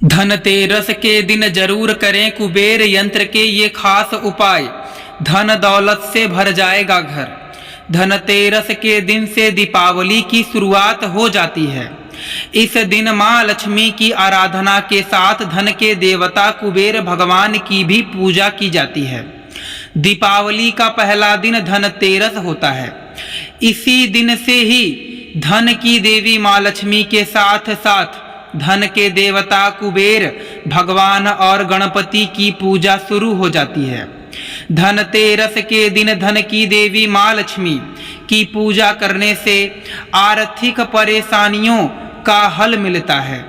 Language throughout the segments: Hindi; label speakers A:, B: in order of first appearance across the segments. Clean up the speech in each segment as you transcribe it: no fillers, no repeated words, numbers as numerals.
A: धनतेरस के दिन जरूर करें कुबेर यंत्र के ये खास उपाय। धन दौलत से भर जाएगा घर। धनतेरस के दिन से दीपावली की शुरुआत हो जाती है। इस दिन माँ लक्ष्मी की आराधना के साथ धन के देवता कुबेर भगवान की भी पूजा की जाती है। दीपावली का पहला दिन धनतेरस होता है। इसी दिन से ही धन की देवी माँ लक्ष्मी के साथ साथ धन के देवता कुबेर भगवान और गणपति की पूजा शुरू हो जाती है। धनतेरस के दिन धन की देवी माँ लक्ष्मी की पूजा करने से आर्थिक परेशानियों का हल मिलता है,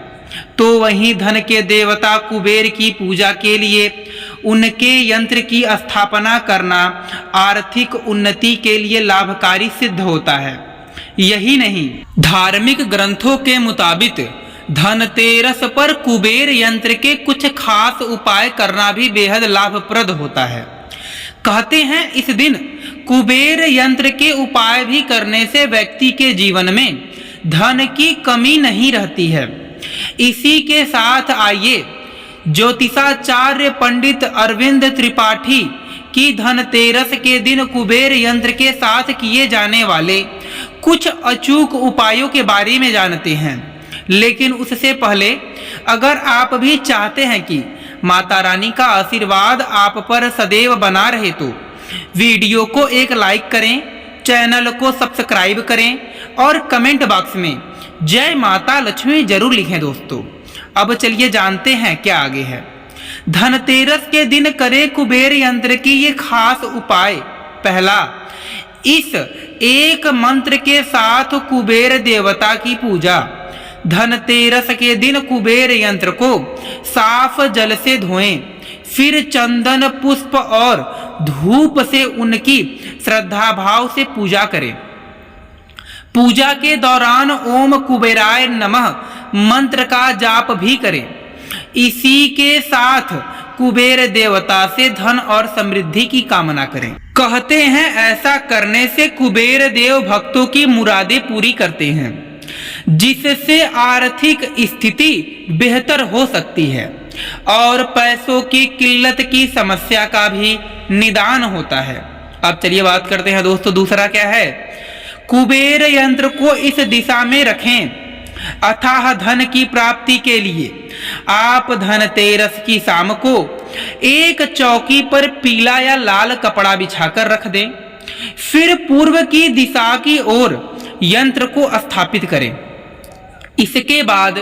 A: तो वहीं धन के देवता कुबेर की पूजा के लिए उनके यंत्र की स्थापना करना आर्थिक उन्नति के लिए लाभकारी सिद्ध होता है। यही नहीं, धार्मिक ग्रंथों के मुताबिक धनतेरस पर कुबेर यंत्र के कुछ खास उपाय करना भी बेहद लाभप्रद होता है। कहते हैं इस दिन कुबेर यंत्र के उपाय भी करने से व्यक्ति के जीवन में धन की कमी नहीं रहती है। इसी के साथ आइए ज्योतिषाचार्य पंडित अरविंद त्रिपाठी की धनतेरस के दिन कुबेर यंत्र के साथ किए जाने वाले कुछ अचूक उपायों के बारे में जानते हैं। लेकिन उससे पहले अगर आप भी चाहते हैं कि माता रानी का आशीर्वाद आप पर सदैव बना रहे तो वीडियो को एक लाइक करें, चैनल को सब्सक्राइब करें और कमेंट बॉक्स में जय माता लक्ष्मी जरूर लिखें दोस्तों। अब चलिए जानते हैं क्या आगे है। धनतेरस के दिन करें कुबेर यंत्र की ये खास उपाय। पहला, इस एक मंत्र के साथ कुबेर देवता की पूजा। धनतेरस के दिन कुबेर यंत्र को साफ जल से धोएं, फिर चंदन पुष्प और धूप से उनकी श्रद्धा भाव से पूजा करें। पूजा के दौरान ओम कुबेराय नमः मंत्र का जाप भी करें। इसी के साथ कुबेर देवता से धन और समृद्धि की कामना करें। कहते हैं ऐसा करने से कुबेर देव भक्तों की मुरादें पूरी करते हैं, जिससे आर्थिक स्थिति बेहतर हो सकती है और पैसों की किल्लत की समस्या का भी निदान होता है। अब चलिए बात करते हैं दोस्तों, दूसरा क्या है। कुबेर यंत्र को इस दिशा में रखें। अथाह धन की प्राप्ति के लिए आप धनतेरस की शाम को एक चौकी पर पीला या लाल कपड़ा बिछाकर रख दें। फिर पूर्व की दिशा की ओर यंत्र को स्थापित करें। इसके बाद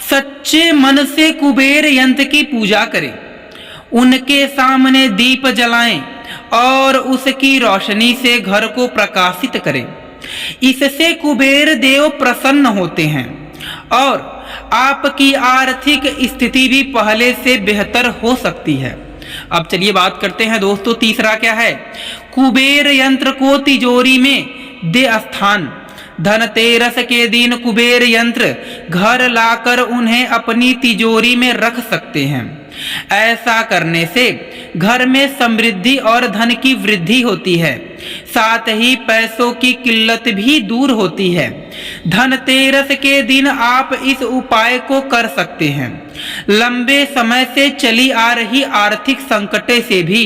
A: सच्चे मन से कुबेर यंत्र की पूजा करें। उनके सामने दीप जलाएं और उसकी रोशनी से घर को प्रकाशित करें। इससे कुबेर देव प्रसन्न होते हैं और आपकी आर्थिक स्थिति भी पहले से बेहतर हो सकती है। अब चलिए बात करते हैं दोस्तों, तीसरा क्या है। कुबेर यंत्र को तिजोरी में दे स्थान। धनतेरस के दिन कुबेर यंत्र घर लाकर उन्हें अपनी तिजोरी में रख सकते हैं। ऐसा करने से घर में समृद्धि और धन की वृद्धि होती है, साथ ही पैसों की किल्लत भी दूर होती है। धनतेरस के दिन आप इस उपाय को कर सकते हैं। लंबे समय से चली आ रही आर्थिक संकट से भी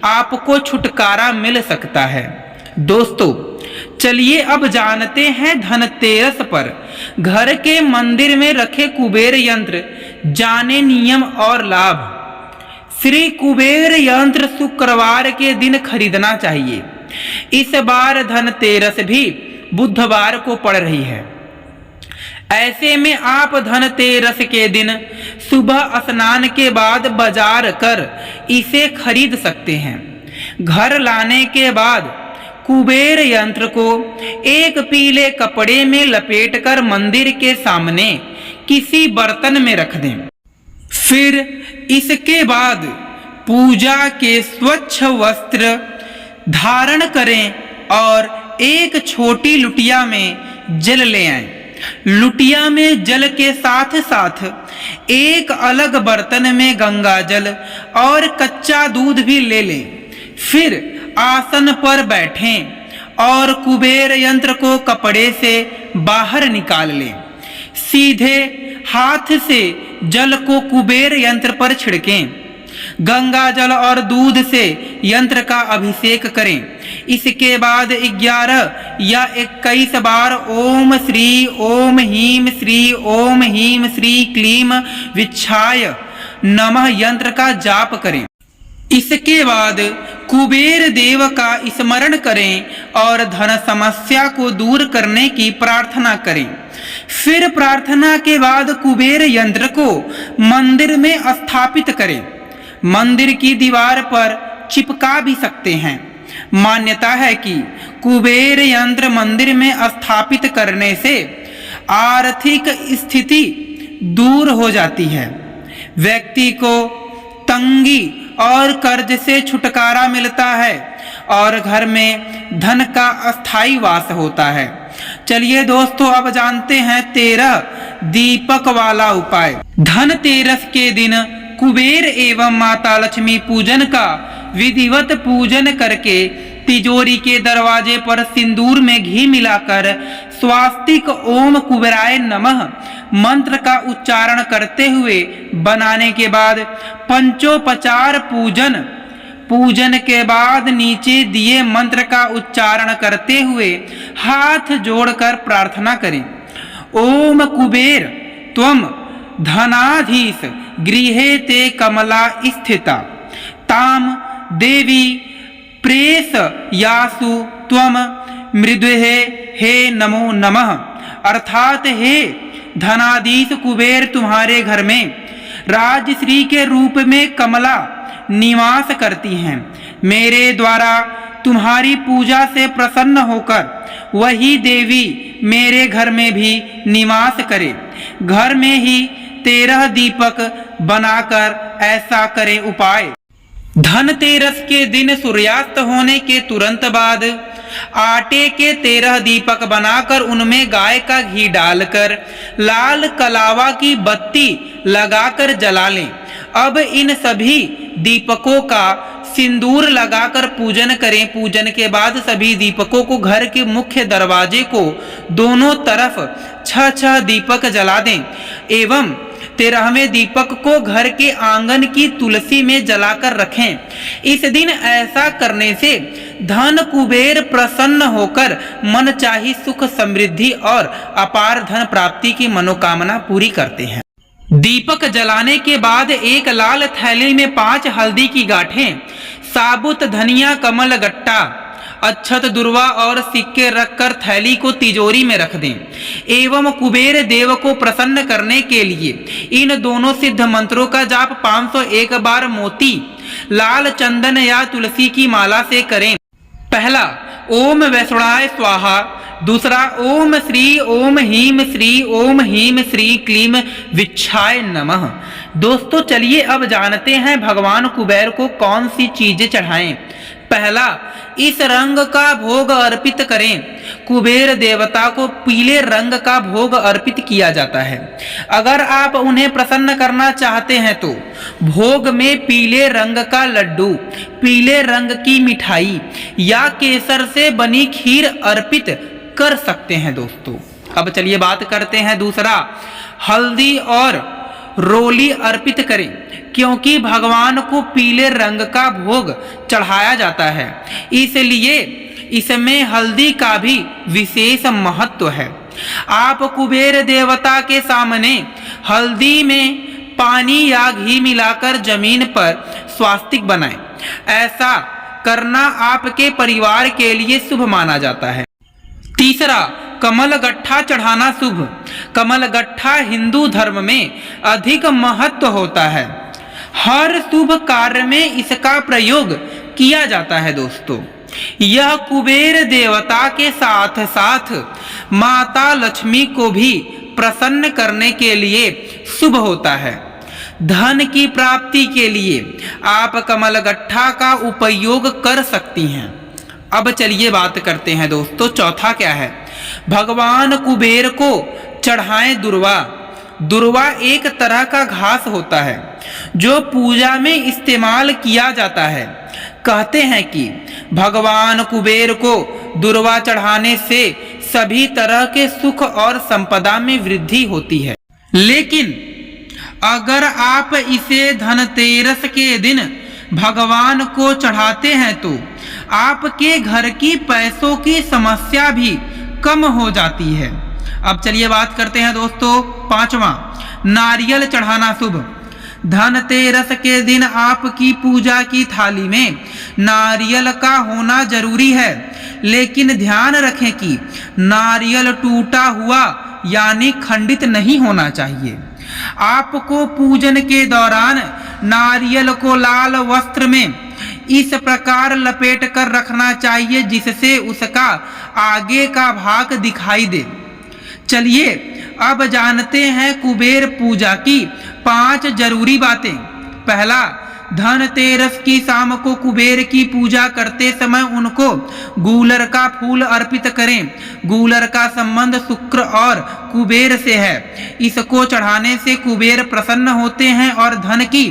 A: आपको छुटकारा मिल सकता है। दोस्तों चलिए अब जानते हैं धनतेरस पर घर के मंदिर में रखे कुबेर यंत्र जाने नियम और लाभ। श्री कुबेर यंत्र शुक्रवार के दिन खरीदना चाहिए। इस बार धनतेरस भी बुधवार को पड़ रही है। ऐसे में आप धनतेरस के दिन सुबह स्नान के बाद बाजार कर इसे खरीद सकते हैं। घर लाने के बाद कुबेर यंत्र को एक पीले कपड़े में लपेटकर मंदिर के सामने किसी बर्तन में रख दें। फिर इसके बाद पूजा के स्वच्छ वस्त्र धारण करें और एक छोटी लुटिया में जल ले आएं। लुटिया में जल के साथ साथ एक अलग बर्तन में गंगा जल और कच्चा दूध भी ले लें। फिर आसन पर बैठें और कुबेर यंत्र को कपड़े से बाहर निकाल लें। सीधे हाथ से जल को कुबेर यंत्र पर छिड़कें। गंगा जल और दूध से यंत्र का अभिषेक करें। इसके बाद 11 या 21 बार ओम श्री ओम हीम श्री ओम हीम श्री क्लीम विच्छाय नमः यंत्र का जाप करें। इसके बाद कुबेर देव का स्मरण करें और धन समस्या को दूर करने की प्रार्थना करें। फिर प्रार्थना के बाद कुबेर यंत्र को मंदिर में स्थापित करें। मंदिर की दीवार पर चिपका भी सकते हैं। मान्यता है कि कुबेर यंत्र मंदिर में स्थापित करने से आर्थिक स्थिति दूर हो जाती है, व्यक्ति को तंगी और कर्ज से छुटकारा मिलता है और घर में धन का अस्थायी वास होता है। चलिए दोस्तों, अब जानते हैं 13 दीपक वाला उपाय। धनतेरस के दिन कुबेर एवं माता लक्ष्मी पूजन का विधिवत पूजन करके तिजोरी के दरवाजे पर सिंदूर में घी मिलाकर स्वास्तिक ओम कुबेराय नमः मंत्र का उच्चारण करते हुए बनाने के बाद पंचोपचार पूजन के बाद नीचे दिए मंत्र का उच्चारण करते हुए हाथ जोड़कर प्रार्थना करें। ओम कुबेर त्वम धनाधीश गृहे ते कमला स्थिता ताम देवी प्रेस यासु त्वम मृदुहे हे नमो नमः। अर्थात हे धनाधीश कुबेर, तुम्हारे घर में राजश्री के रूप में कमला निवास करती हैं। मेरे द्वारा तुम्हारी पूजा से प्रसन्न होकर वही देवी मेरे घर में भी निवास करे। घर में ही 13 दीपक बनाकर ऐसा करें उपाय। धनतेरस के दिन सूर्यास्त होने के तुरंत बाद आटे के 13 दीपक बनाकर उनमें गाय का घी डालकर लाल कलावा की बत्ती लगाकर जला लें। अब इन सभी दीपकों का सिंदूर लगाकर पूजन करें। पूजन के बाद सभी दीपकों को घर के मुख्य दरवाजे को दोनों तरफ 6 दीपक जला दें एवं 13वें दीपक को घर के आंगन की तुलसी में जलाकर रखें। इस दिन ऐसा करने से धन कुबेर प्रसन्न होकर मनचाही सुख समृद्धि और अपार धन प्राप्ति की मनोकामना पूरी करते हैं। दीपक जलाने के बाद एक लाल थैली में 5 हल्दी की गांठें, साबुत धनिया, कमल गट्टा, अक्षत, दुर्वा और सिक्के रखकर थैली को तिजोरी में रख दें एवं कुबेर देव को प्रसन्न करने के लिए इन दोनों सिद्ध मंत्रों का जाप 501 बार मोती, लाल चंदन या तुलसी की माला से करें। पहला ओम वैष्णवाय स्वाहा, दूसरा ओम श्री ओम हीम श्री ओम हीम श्री क्लीम विच्छाय नमः। दोस्तों चलिए अब जानते हैं भगवान कुबेर को कौन सी चीजें चढ़ाएं। पहला, इस रंग का भोग अर्पित करें। कुबेर देवता को पीले रंग का भोग अर्पित किया जाता है। अगर आप उन्हें प्रसन्न करना चाहते हैं तो भोग में पीले रंग का लड्डू, पीले रंग की मिठाई या केसर से बनी खीर अर्पित कर सकते हैं। दोस्तों अब चलिए बात करते हैं दूसरा, हल्दी और रोली अर्पित करें क्योंकि भगवान को पीले रंग का भोग चढ़ाया जाता है, इसलिए इसमें हल्दी का भी विशेष महत्व है। आप कुबेर देवता के सामने हल्दी में पानी या घी मिलाकर जमीन पर स्वास्तिक बनाएं। ऐसा करना आपके परिवार के लिए शुभ माना जाता है। तीसरा, कमल गट्ठा चढ़ाना शुभ। कमल गट्ठा हिंदू धर्म में अधिक महत्व होता है। हर शुभ कार्य में इसका प्रयोग किया जाता है। दोस्तों यह कुबेर देवता के साथ साथ माता लक्ष्मी को भी प्रसन्न करने के लिए शुभ होता है। धन की प्राप्ति के लिए आप कमल गट्ठा का उपयोग कर सकती हैं। अब चलिए बात करते हैं दोस्तों चौथा क्या है, भगवान कुबेर को चढ़ाएं दुर्वा। दुर्वा एक तरह का घास होता है जो पूजा में इस्तेमाल किया जाता है। कहते हैं कि भगवान कुबेर को दुर्वा चढ़ाने से सभी तरह के सुख और संपदा में वृद्धि होती है। लेकिन अगर आप इसे धनतेरस के दिन भगवान को चढ़ाते हैं तो आपके घर की पैसों की समस्या भी कम हो जाती है। अब चलिए बात करते हैं दोस्तों पांचवा, नारियल चढ़ाना शुभ। धनतेरस के दिन आपकी पूजा की थाली में नारियल का होना जरूरी है, लेकिन ध्यान रखें कि नारियल टूटा हुआ यानी खंडित नहीं होना चाहिए। आपको पूजन के दौरान नारियल को लाल वस्त्र में इस प्रकार लपेट कर रखना चाहिए जिससे उसका आगे का भाग दिखाई दे। चलिए अब जानते हैं कुबेर पूजा की 5 जरूरी बातें। पहला, धनतेरस की शाम को कुबेर की पूजा करते समय उनको गूलर का फूल अर्पित करें। गूलर का संबंध शुक्र और कुबेर से है। इसको चढ़ाने से कुबेर प्रसन्न होते हैं और धन की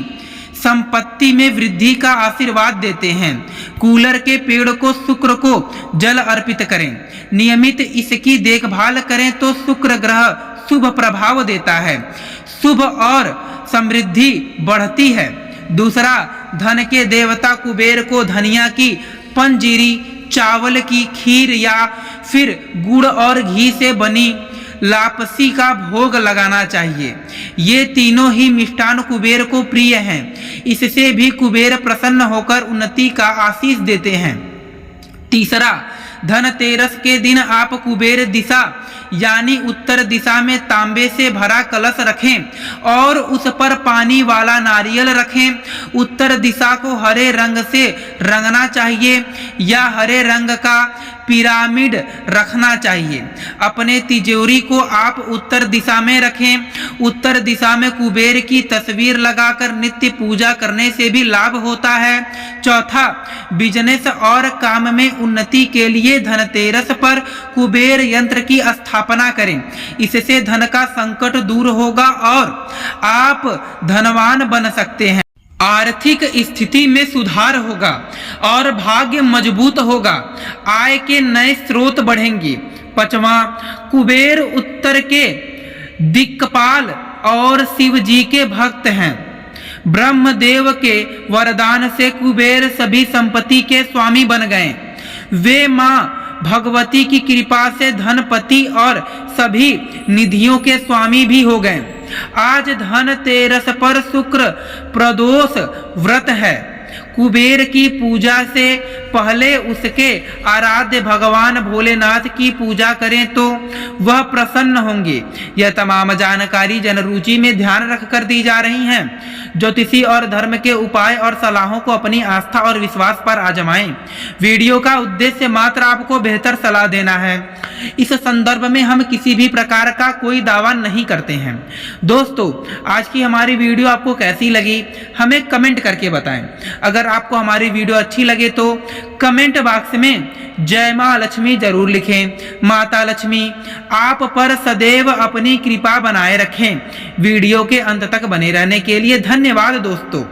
A: संपत्ति में वृद्धि का आशीर्वाद देते हैं। कूलर के पेड़ को शुक्र को जल अर्पित करें। नियमित इसकी देखभाल करें तो शुक्र ग्रह शुभ प्रभाव देता है, शुभ और समृद्धि बढ़ती है। दूसरा, धन के देवता कुबेर को धनिया की पंजीरी, चावल की खीर या फिर गुड़ और घी से बनी लापसी का भोग लगाना चाहिए। ये तीनों ही मिष्ठान कुबेर को प्रिय हैं। इससे भी कुबेर प्रसन्न होकर उन्नति का आशीष देते हैं। तीसरा, धनतेरस के दिन आप कुबेर दिशा यानी उत्तर दिशा में तांबे से भरा कलश रखें और उस पर पानी वाला नारियल रखें। उत्तर दिशा को हरे रंग से रंगना चाहिए या हरे रंग का पिरामिड रखना चाहिए। अपने तिजोरी को आप उत्तर दिशा में रखें। उत्तर दिशा में कुबेर की तस्वीर लगाकर नित्य पूजा करने से भी लाभ होता है। चौथा, बिजनेस और काम में उन्नति के लिए धनतेरस पर कुबेर यंत्र की स्थापना करें। इससे धन का संकट दूर होगा और आप धनवान बन सकते हैं। आर्थिक स्थिति में सुधार होगा और भाग्य मजबूत होगा। आय के नए स्रोत बढ़ेंगे। पांचवा, कुबेर उत्तर के दिक्पाल और शिव जी के भक्त हैं। ब्रह्मदेव के वरदान से कुबेर सभी संपत्ति के स्वामी बन गए। वे मां भगवती की कृपा से धनपति और सभी निधियों के स्वामी भी हो गए। आज धनतेरस पर शुक्र प्रदोष व्रत है। कुबेर की पूजा से पहले उसके आराध्य भगवान भोलेनाथ की पूजा करें तो वह प्रसन्न होंगे। यह तमाम जानकारी जनरुचि में ध्यान रखकर दी जा रही हैं। ज्योतिषी और धर्म के उपाय और सलाहों को अपनी आस्था और विश्वास पर आजमाएं। वीडियो का उद्देश्य मात्र आपको बेहतर सलाह देना है। इस संदर्भ में हम किसी भी प्रकार का कोई दावा नहीं करते हैं। दोस्तों, आज की हमारी वीडियो आपको कैसी लगी हमें कमेंट करके बताएं। अगर आपको हमारी वीडियो अच्छी लगे तो कमेंट बॉक्स में जय मां लक्ष्मी जरूर लिखें। माता लक्ष्मी आप पर सदैव अपनी कृपा बनाए रखें। वीडियो के अंत तक बने रहने के लिए धन्यवाद दोस्तों।